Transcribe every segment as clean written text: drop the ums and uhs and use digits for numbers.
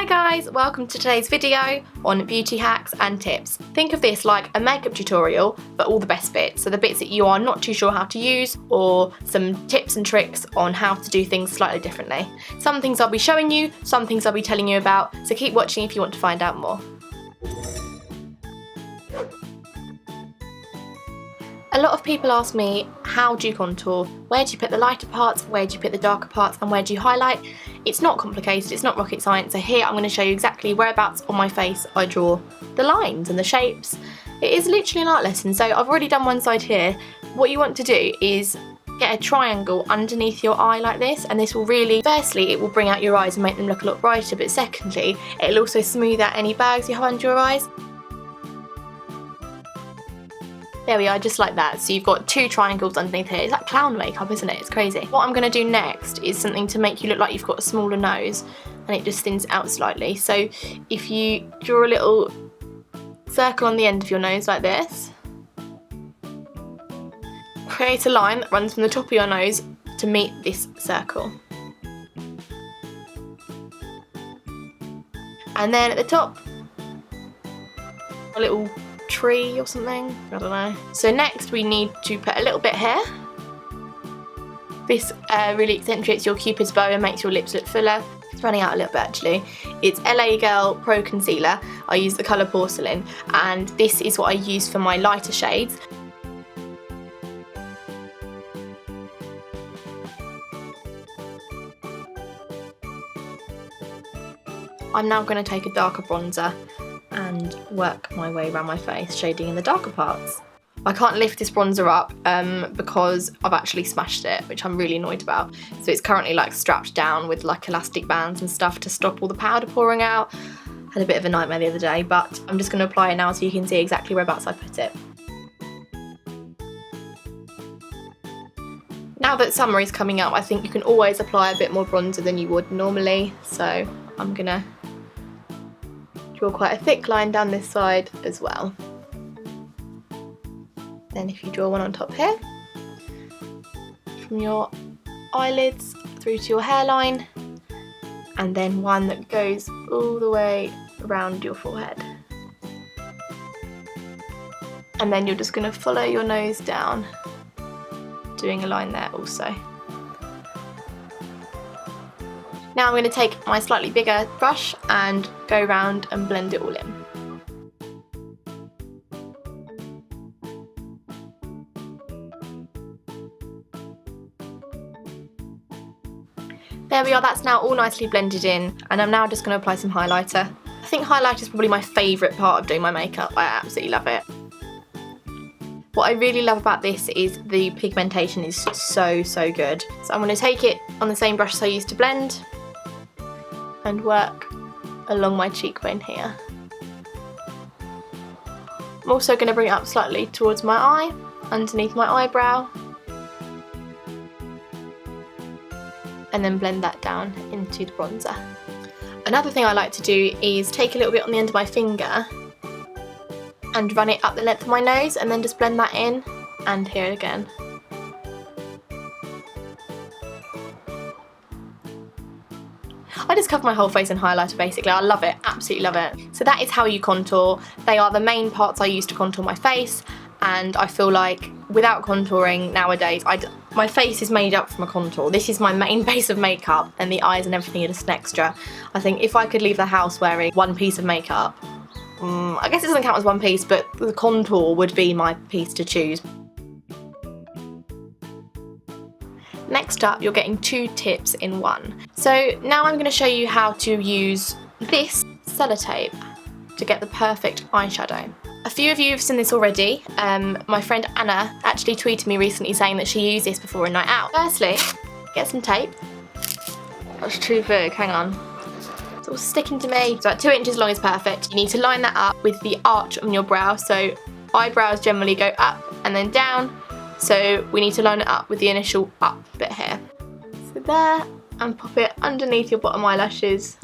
Hi guys, welcome to today's video on beauty hacks and tips. Think of this like a makeup tutorial, but all the best bits. So the bits that you are not too sure how to use, or some tips and tricks on how to do things slightly differently. Some things I'll be showing you, some things I'll be telling you about, so keep watching if you want to find out more. A lot of people ask me, how do you contour? Where do you put the lighter parts? Where do you put the darker parts? And where do you highlight? It's not complicated, it's not rocket science. So here I'm going to show you exactly whereabouts on my face I draw the lines and the shapes. It is literally an art lesson. So I've already done one side here. What you want to do is get a triangle underneath your eye like this, and this will really, firstly, it will bring out your eyes and make them look a lot brighter, but secondly, it'll also smooth out any bags you have under your eyes. There we are, just like that. So you've got two triangles underneath here. It's like clown makeup, isn't it? It's crazy. What I'm going to do next is something to make you look like you've got a smaller nose, and it just thins out slightly. So if you draw a little circle on the end of your nose like this, create a line that runs from the top of your nose to meet this circle. And then at the top, a little tree or something, I don't know. So next we need to put a little bit here. This really accentuates your cupid's bow and makes your lips look fuller. It's running out a little bit actually. It's LA Girl Pro Concealer. I use the colour Porcelain, and this is what I use for my lighter shades. I'm now going to take a darker bronzer and work my way around my face, shading in the darker parts. I can't lift this bronzer up because I've actually smashed it, which I'm really annoyed about. So it's currently like strapped down with like elastic bands and stuff to stop all the powder pouring out. Had a bit of a nightmare the other day, but I'm just going to apply it now so you can see exactly whereabouts I put it. Now that summer is coming up, I think you can always apply a bit more bronzer than you would normally. So I'm going to draw quite a thick line down this side as well. Then if you draw one on top here, from your eyelids through to your hairline, and then one that goes all the way around your forehead. And then you're just going to follow your nose down, doing a line there also. Now I'm going to take my slightly bigger brush and go around and blend it all in. There we are, that's now all nicely blended in, and I'm now just going to apply some highlighter. I think highlighter is probably my favourite part of doing my makeup. I absolutely love it. What I really love about this is the pigmentation is so good. So I'm going to take it on the same brush as I used to blend and work along my cheekbone here. I'm also going to bring it up slightly towards my eye, underneath my eyebrow, and then blend that down into the bronzer. Another thing I like to do is take a little bit on the end of my finger and run it up the length of my nose, and then just blend that in, and here again. I just cover my whole face in highlighter basically. I love it, absolutely love it. So that is how you contour. They are the main parts I use to contour my face, and I feel like without contouring nowadays, my face is made up from a contour. This is my main base of makeup, and the eyes and everything are just an extra. I think if I could leave the house wearing one piece of makeup, I guess it doesn't count as one piece, but the contour would be my piece to choose. Next up, you're getting two tips in one. So now I'm going to show you how to use this sellotape to get the perfect eyeshadow. A few of you have seen this already. My friend Anna actually tweeted me recently saying that she used this before a night out. Firstly, get some tape. That's too big, hang on. It's all sticking to me. So about 2 inches long is perfect. You need to line that up with the arch on your brow. So eyebrows generally go up and then down. So we need to line it up with the initial up bit here. So there, and pop it underneath your bottom eyelashes.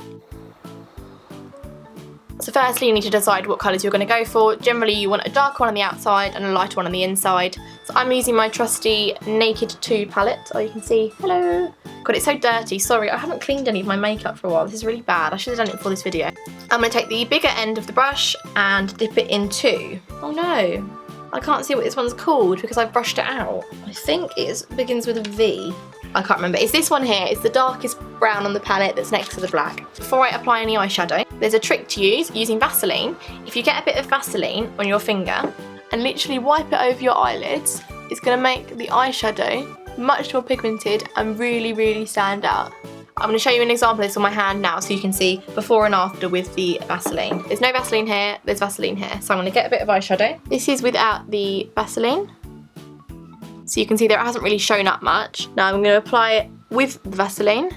So firstly you need to decide what colours you're going to go for. Generally you want a dark one on the outside and a lighter one on the inside. So I'm using my trusty Naked 2 palette, or you can see, hello, God, it's so dirty. Sorry, I haven't cleaned any of my makeup for a while. This is really bad. I should have done it before this video. I'm going to take the bigger end of the brush and dip it into... Oh no, I can't see what this one's called because I've brushed it out. I think it begins with a V. I can't remember. It's this one here. It's the darkest brown on the palette that's next to the black. Before I apply any eyeshadow, there's a trick to use using Vaseline. If you get a bit of Vaseline on your finger and literally wipe it over your eyelids, it's going to make the eyeshadow much more pigmented and really, really stand out. I'm going to show you an example of this on my hand now so you can see before and after with the Vaseline. There's no Vaseline here, there's Vaseline here. So I'm going to get a bit of eyeshadow. This is without the Vaseline. So you can see there it hasn't really shown up much. Now I'm going to apply it with the Vaseline.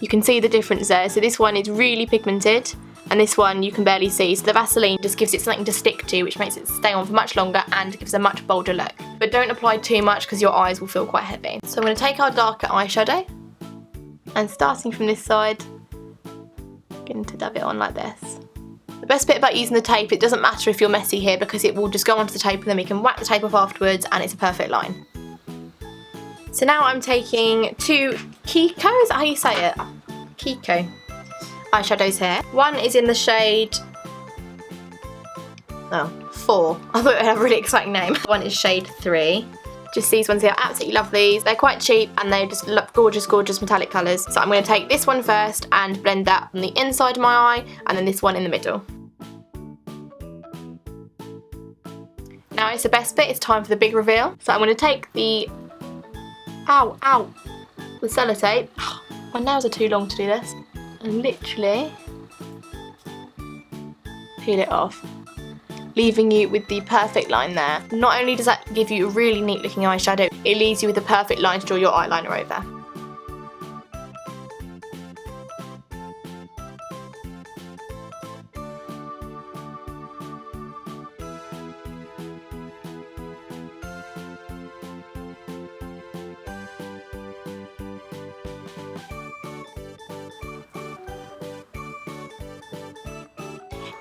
You can see the difference there. So this one is really pigmented and this one you can barely see. So the Vaseline just gives it something to stick to, which makes it stay on for much longer and gives a much bolder look. But don't apply too much because your eyes will feel quite heavy. So I'm going to take our darker eyeshadow and starting from this side, going to dab it on like this. The best bit about using the tape, it doesn't matter if you're messy here because it will just go onto the tape and then we can whack the tape off afterwards and it's a perfect line. So now I'm taking two Kiko, is that how you say it? Kiko eyeshadows here. One is in the shade, 4. I thought it had a really exciting name. One is shade 3. Just these ones here, I absolutely love these. They're quite cheap and they just look gorgeous, gorgeous metallic colours. So I'm going to take this one first and blend that on the inside of my eye and then this one in the middle. Now it's the best bit, it's time for the big reveal. So I'm going to take the, the sellotape. My nails are too long to do this. And literally peel it off, leaving you with the perfect line there. Not only does that give you a really neat looking eyeshadow, it leaves you with the perfect line to draw your eyeliner over.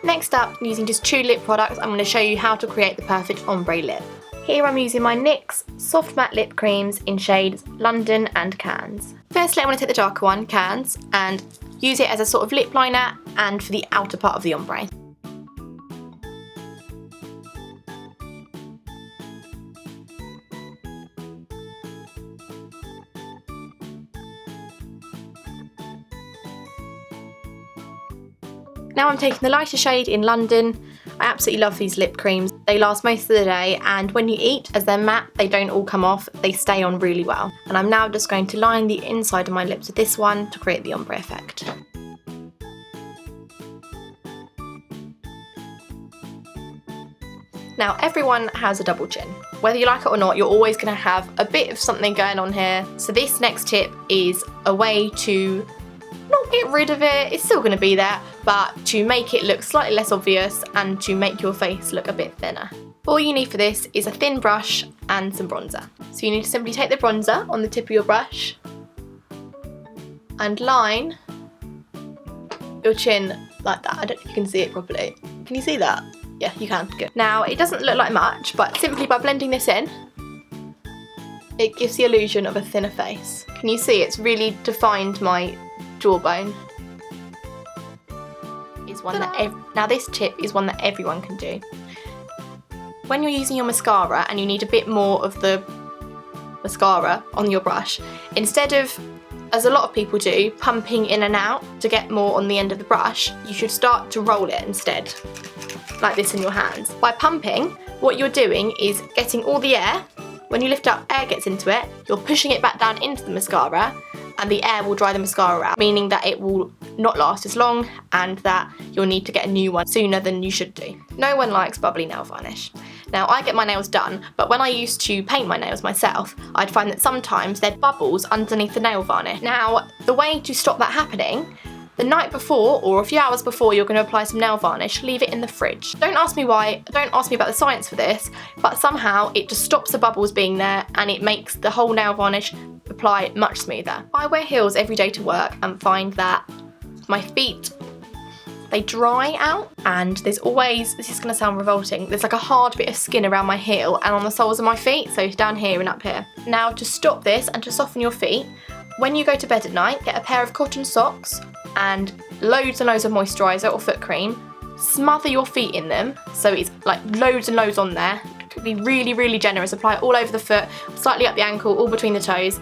Next up, using just two lip products, I'm going to show you how to create the perfect ombre lip. Here I'm using my NYX Soft Matte Lip Creams in shades London and Cannes. Firstly, I'm going to take the darker one, Cannes, and use it as a sort of lip liner and for the outer part of the ombre. Now I'm taking the lighter shade in London. I absolutely love these lip creams. They last most of the day and when you eat, as they're matte, they don't all come off. They stay on really well. And I'm now just going to line the inside of my lips with this one to create the ombre effect. Now everyone has a double chin. Whether you like it or not, you're always going to have a bit of something going on here. So this next tip is a way to not get rid of it, it's still going to be there, but to make it look slightly less obvious and to make your face look a bit thinner. All you need for this is a thin brush and some bronzer. So you need to simply take the bronzer on the tip of your brush and line your chin like that. I don't know if you can see it properly. Can you see that? Yeah, you can. Good. Now, it doesn't look like much, but simply by blending this in, it gives the illusion of a thinner face. Can you see it's really defined my jawbone? Is one that now this tip is one that everyone can do. When you're using your mascara and you need a bit more of the mascara on your brush, instead of, as a lot of people do, pumping in and out to get more on the end of the brush, you should start to roll it instead, like this in your hands. By pumping, what you're doing is getting all the air. When you lift up, air gets into it, you're pushing it back down into the mascara and the air will dry the mascara out, meaning that it will not last as long and that you'll need to get a new one sooner than you should do. No one likes bubbly nail varnish. Now, I get my nails done, but when I used to paint my nails myself, I'd find that sometimes there'd bubbles underneath the nail varnish. Now, the way to stop that happening, the night before or a few hours before you're going to apply some nail varnish, leave it in the fridge. Don't ask me why, don't ask me about the science for this, but somehow it just stops the bubbles being there and it makes the whole nail varnish apply much smoother. I wear heels every day to work and find that my feet they dry out, and there's always, this is going to sound revolting, there's like a hard bit of skin around my heel and on the soles of my feet, so down here and up here. Now to stop this and to soften your feet, when you go to bed at night, get a pair of cotton socks and loads and loads of moisturiser or foot cream, smother your feet in them, so it's like loads and loads on there. Be really, really generous. Apply it all over the foot, slightly up the ankle, all between the toes.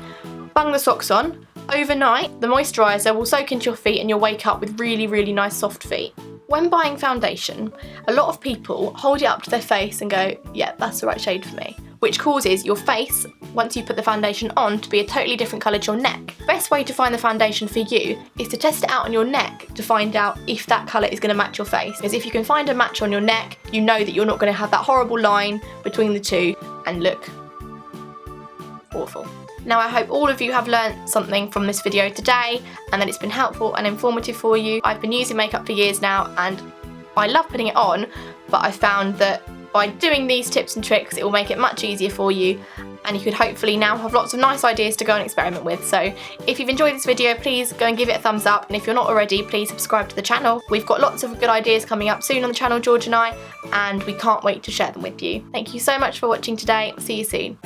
Bung the socks on. Overnight, the moisturiser will soak into your feet and you'll wake up with really, really nice soft feet. When buying foundation, a lot of people hold it up to their face and go, yeah, that's the right shade for me, which causes your face, once you put the foundation on, to be a totally different colour to your neck. The best way to find the foundation for you is to test it out on your neck to find out if that colour is going to match your face. Because if you can find a match on your neck, you know that you're not going to have that horrible line between the two and look awful. Now I hope all of you have learnt something from this video today and that it's been helpful and informative for you. I've been using makeup for years now and I love putting it on, but I found that by doing these tips and tricks it will make it much easier for you, and you could hopefully now have lots of nice ideas to go and experiment with. So if you've enjoyed this video, please go and give it a thumbs up, and if you're not already, please subscribe to the channel. We've got lots of good ideas coming up soon on the channel, George and I, and we can't wait to share them with you. Thank you so much for watching today. See you soon.